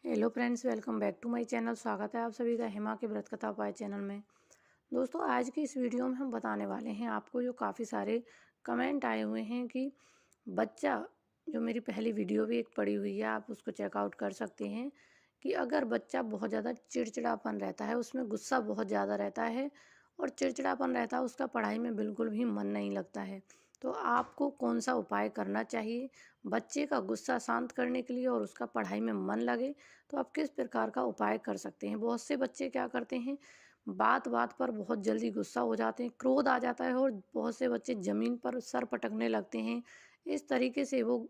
Hello friends, welcome back to my channel. स्वागत है आप सभी का हेमा के व्रत कथा उपाय चैनल में। दोस्तों, आज की इस वीडियो में हम बताने वाले हैं आपको जो काफ़ी सारे कमेंट आए हुए हैं कि बच्चा, जो मेरी पहली वीडियो भी एक पड़ी हुई है, आप उसको चेकआउट कर सकते हैं कि अगर बच्चा बहुत ज़्यादा चिड़चिड़ापन रहता है, उसमें गुस्सा बहुत ज़्यादा रहता है और चिड़चिड़ापन रहता है, उसका पढ़ाई में बिल्कुल भी मन नहीं लगता है, तो आपको कौन सा उपाय करना चाहिए बच्चे का गुस्सा शांत करने के लिए और उसका पढ़ाई में मन लगे। तो आप किस प्रकार का उपाय कर सकते हैं। बहुत से बच्चे क्या करते हैं, बात बात पर बहुत जल्दी गुस्सा हो जाते हैं, क्रोध आ जाता है और बहुत से बच्चे ज़मीन पर सर पटकने लगते हैं। इस तरीके से वो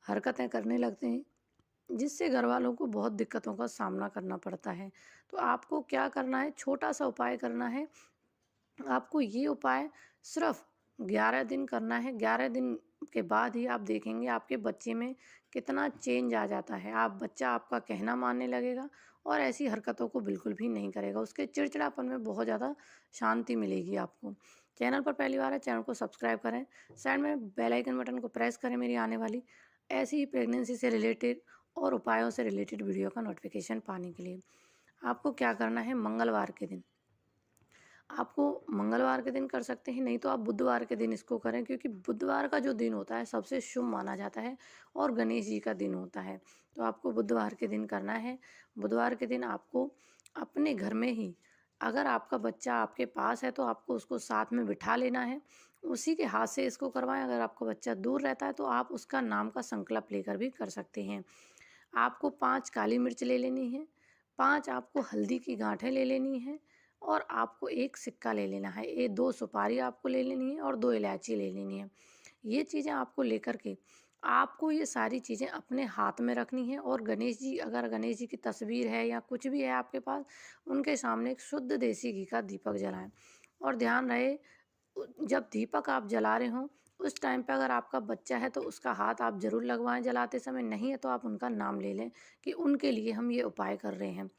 हरकतें करने लगते हैं जिससे घर वालों को बहुत दिक्कतों का सामना करना पड़ता है। तो आपको क्या करना है, छोटा सा उपाय करना है। आपको ये उपाय सिर्फ 11 दिन करना है। 11 दिन के बाद ही आप देखेंगे आपके बच्चे में कितना चेंज आ जाता है। बच्चा आपका कहना मानने लगेगा और ऐसी हरकतों को बिल्कुल भी नहीं करेगा। उसके चिड़चिड़ापन में बहुत ज़्यादा शांति मिलेगी आपको। चैनल पर पहली बार है, चैनल को सब्सक्राइब करें, साइड में बेल आइकन बटन को प्रेस करें मेरी आने वाली ऐसी ही प्रेगनेंसी से रिलेटेड और उपायों से रिलेटेड वीडियो का नोटिफिकेशन पाने के लिए। आपको क्या करना है, मंगलवार के दिन आपको मंगलवार के दिन कर सकते हैं, नहीं तो आप बुधवार के दिन इसको करें, क्योंकि बुधवार का जो दिन होता है सबसे शुभ माना जाता है और गणेश जी का दिन होता है। तो आपको बुधवार के दिन करना है। बुधवार के दिन आपको अपने घर में ही, अगर आपका बच्चा आपके पास है तो आपको उसको साथ में बिठा लेना है, उसी के हाथ से इसको करवाएं। अगर आपका बच्चा दूर रहता है तो आप उसका नाम का संकल्प लेकर भी कर सकते हैं। आपको 5 काली मिर्च ले लेनी है, 5 आपको हल्दी की गांठें ले लेनी है और आपको 1 सिक्का ले लेना है। ये 2 सुपारी आपको ले लेनी है और 2 इलायची ले लेनी है। ये चीज़ें आपको लेकर के आपको ये सारी चीज़ें अपने हाथ में रखनी है और गणेश जी, अगर गणेश जी की तस्वीर है या कुछ भी है आपके पास, उनके सामने एक शुद्ध देसी घी का दीपक जलाएं। और ध्यान रहे, जब दीपक आप जला रहे हों उस टाइम पे अगर आपका बच्चा है तो उसका हाथ आप ज़रूर लगवाएं जलाते समय, नहीं है तो आप उनका नाम ले लें कि उनके लिए हम ये उपाय कर रहे हैं।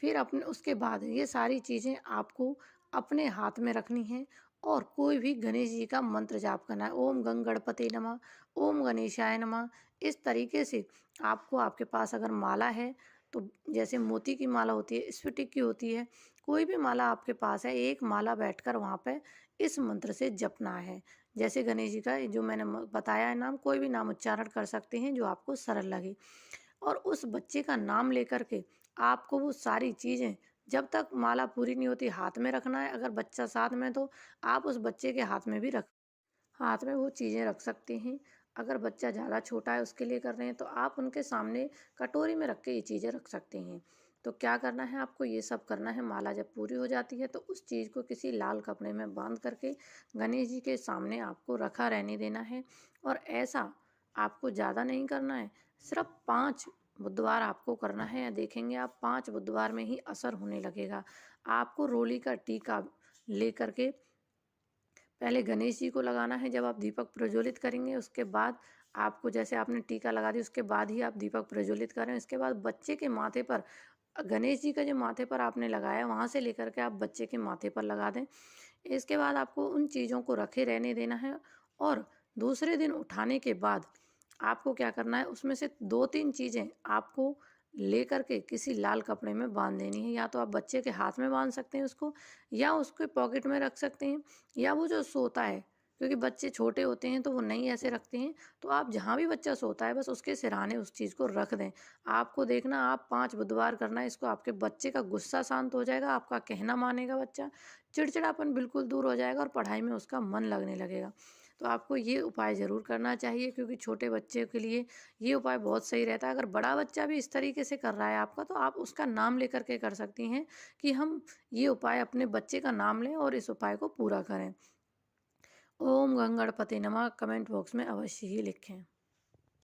फिर अपने उसके बाद ये सारी चीज़ें आपको अपने हाथ में रखनी है और कोई भी गणेश जी का मंत्र जाप करना है। ओम गंग गणपते नमः, ओम गणेशाय नमः। इस तरीके से आपको, आपके पास अगर माला है तो जैसे मोती की माला होती है, स्फटिक की होती है, कोई भी माला आपके पास है, एक माला बैठकर वहाँ पे इस मंत्र से जपना है। जैसे गणेश जी का जो मैंने बताया है नाम, कोई भी नाम उच्चारण कर सकते हैं जो आपको सरल लगे और उस बच्चे का नाम लेकर के आपको वो सारी चीज़ें, जब तक माला पूरी नहीं होती, हाथ में रखना है। अगर बच्चा साथ में तो आप उस बच्चे के हाथ में भी हाथ में वो चीज़ें रख सकते हैं। अगर बच्चा ज़्यादा छोटा है उसके लिए कर रहे हैं तो आप उनके सामने कटोरी में रख के ये चीज़ें रख सकते हैं। तो क्या करना है, आपको ये सब करना है। माला जब पूरी हो जाती है तो उस चीज़ को किसी लाल कपड़े में बांध करके गणेश जी के सामने आपको रखा रहने देना है। और ऐसा आपको ज़्यादा नहीं करना है, सिर्फ 5 बुधवार आपको करना है। या देखेंगे आप 5 बुधवार में ही असर होने लगेगा। आपको रोली का टीका लेकर के पहले गणेश जी को लगाना है। जब आप दीपक प्रज्वलित करेंगे उसके बाद आपको, जैसे आपने टीका लगा दिया उसके बाद ही आप दीपक प्रज्वलित करें। इसके बाद बच्चे के माथे पर, गणेश जी का जो माथे पर आपने लगाया वहाँ से लेकर के आप बच्चे के माथे पर लगा दें। इसके बाद आपको उन चीज़ों को रखे रहने देना है और दूसरे दिन उठाने के बाद आपको क्या करना है, उसमें से 2-3 चीज़ें आपको लेकर के किसी लाल कपड़े में बांध देनी है। या तो आप बच्चे के हाथ में बांध सकते हैं उसको, या उसके पॉकेट में रख सकते हैं, या वो जो सोता है, क्योंकि बच्चे छोटे होते हैं तो वो नहीं ऐसे रखते हैं, तो आप जहाँ भी बच्चा सोता है बस उसके सिरहाने उस चीज़ को रख दें। आपको देखना, आप 5 बुधवार करना है इसको, आपके बच्चे का गुस्सा शांत हो जाएगा, आपका कहना मानेगा बच्चा, चिड़चिड़ापन बिल्कुल दूर हो जाएगा और पढ़ाई में उसका मन लगने लगेगा। तो आपको ये उपाय ज़रूर करना चाहिए, क्योंकि छोटे बच्चे के लिए ये उपाय बहुत सही रहता है। अगर बड़ा बच्चा भी इस तरीके से कर रहा है आपका, तो आप उसका नाम लेकर के कर सकती हैं कि हम ये उपाय अपने बच्चे का नाम लें और इस उपाय को पूरा करें। ओम गंग गणपते नमः कमेंट बॉक्स में अवश्य ही लिखें।